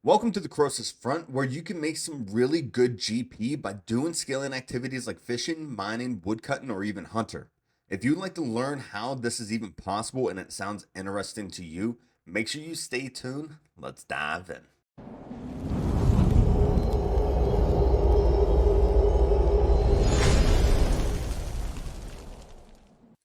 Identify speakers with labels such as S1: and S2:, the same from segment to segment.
S1: Welcome to the Croesus Front, where you can make some really good GP by doing scaling activities like fishing, mining, woodcutting, or even hunter. If you'd like to learn how this is even possible and it sounds interesting to you, make sure you stay tuned. Let's dive in.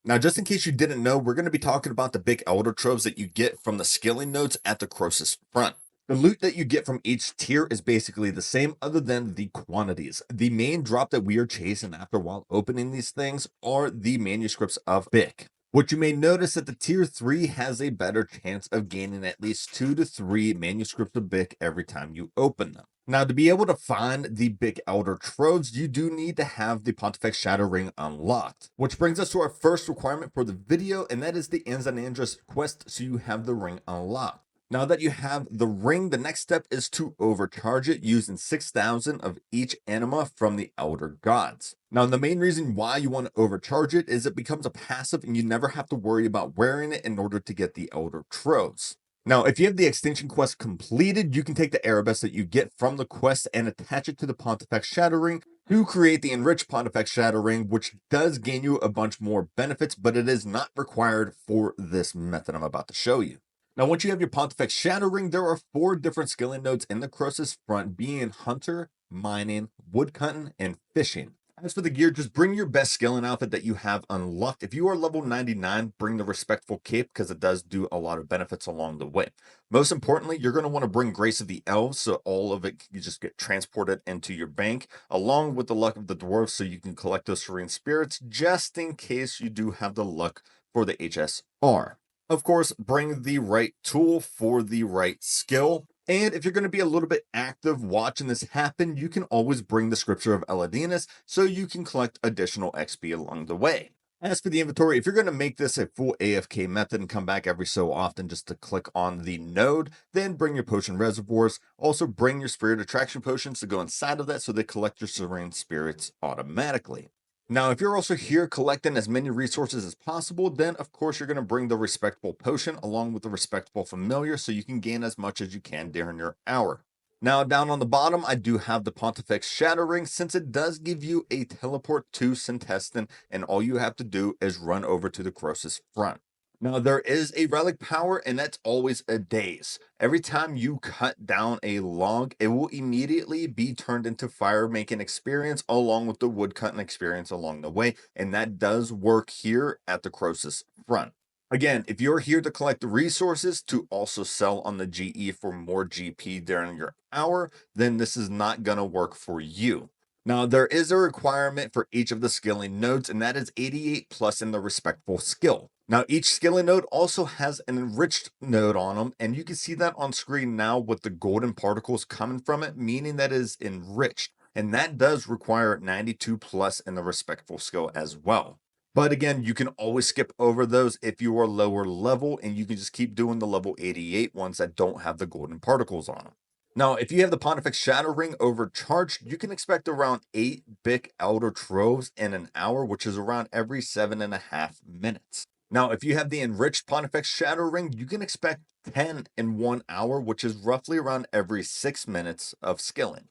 S1: Now, just in case you didn't know, we're going to be talking about the big elder troves that you get from the skilling nodes at the Croesus Front. The loot that you get from each tier is basically the same other than the quantities. The main drop that we are chasing after while opening these things are the manuscripts of Bic. What you may notice that the tier 3 has a better chance of gaining at least 2 to 3 manuscripts of Bic every time you open them. Now, to be able to find the big elder troves, you do need to have the Pontifex Shadow Ring unlocked. Which brings us to our first requirement for the video, and that is the Anzanandras quest, so you have the ring unlocked. Now that you have the ring, the next step is to overcharge it using 6,000 of each anima from the Elder Gods. Now, the main reason why you want to overcharge it is it becomes a passive and you never have to worry about wearing it in order to get the Elder Troves. Now, if you have the extinction quest completed, you can take the Erebus that you get from the quest and attach it to the Pontifex Shadow Ring to create the enriched Pontifex Shadow Ring, which does gain you a bunch more benefits, but it is not required for this method I'm about to show you. Now, once you have your Pontifex Shadow Ring, there are 4 different skilling nodes in the Croesus Front, being Hunter, Mining, Woodcutting, and Fishing. As for the gear, just bring your best skilling outfit that you have unlocked. If you are level 99, bring the Respectful Cape because it does do a lot of benefits along the way. Most importantly, you're going to want to bring Grace of the Elves, so all of it you just get transported into your bank, along with the Luck of the Dwarves, so you can collect those Serene Spirits just in case you do have the luck for the HSR. Of course, bring the right tool for the right skill. And if you're going to be a little bit active watching this happen, you can always bring the Scripture of Eladinas so you can collect additional XP along the way. As for the inventory, if you're going to make this a full AFK method and come back every so often just to click on the node, then bring your potion reservoirs. Also bring your spirit attraction potions to go inside of that so they collect your serene spirits automatically. Now, if you're also here collecting as many resources as possible, then of course you're going to bring the respectable potion along with the respectable familiar so you can gain as much as you can during your hour. Now, down on the bottom, I do have the Pontifex Shadow Ring since it does give you a teleport to Centestin, and all you have to do is run over to the Croesus Front. Now, there is a relic power, and that's always a daze. Every time you cut down a log, it will immediately be turned into fire making experience along with the wood cutting experience along the way, and that does work here at the Croesus Front. Again, if you're here to collect the resources to also sell on the GE for more GP during your hour, then this is not going to work for you. Now, there is a requirement for each of the skilling nodes, and that is 88 plus in the respectful skill. Now, each skilling node also has an enriched node on them, and you can see that on screen now with the golden particles coming from it, meaning that it is enriched. And that does require 92 plus in the respectful skill as well. But again, you can always skip over those if you are lower level, and you can just keep doing the level 88 ones that don't have the golden particles on them. Now, if you have the Pontifex Shadow Ring overcharged, you can expect around 8 big Elder Troves in an hour, which is around every 7.5 minutes. Now, if you have the enriched Pontifex Shadow Ring, you can expect 10 in 1 hour, which is roughly around every 6 minutes of skilling.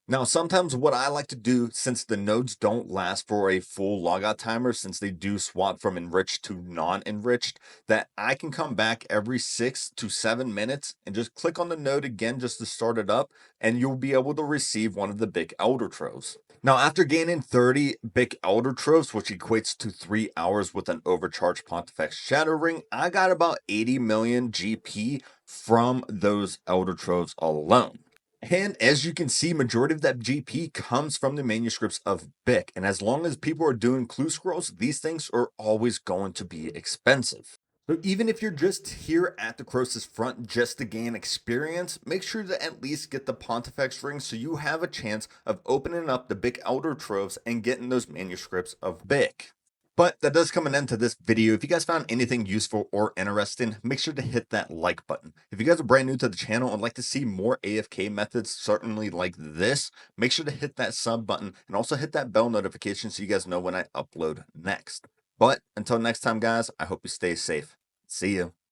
S1: Now, sometimes what I like to do, since the nodes don't last for a full logout timer, since they do swap from enriched to non-enriched, that I can come back every 6 to 7 minutes and just click on the node again just to start it up, and you'll be able to receive one of the big Elder Troves. Now, after gaining 30 big Elder Troves, which equates to 3 hours with an overcharged Pontifex Shadow Ring, I got about 80 million GP from those Elder Troves alone. And as you can see, majority of that GP comes from the manuscripts of Bic. And as long as people are doing clue scrolls, these things are always going to be expensive. So even if you're just here at the Croesus Front just to gain experience, make sure to at least get the Pontifex ring so you have a chance of opening up the big Elder Troves and getting those manuscripts of Bic. But that does come an end to this video. If you guys found anything useful or interesting, make sure to hit that like button. If you guys are brand new to the channel and like to see more AFK methods, certainly like this, make sure to hit that sub button and also hit that bell notification so you guys know when I upload next. But until next time, guys, I hope you stay safe. See you.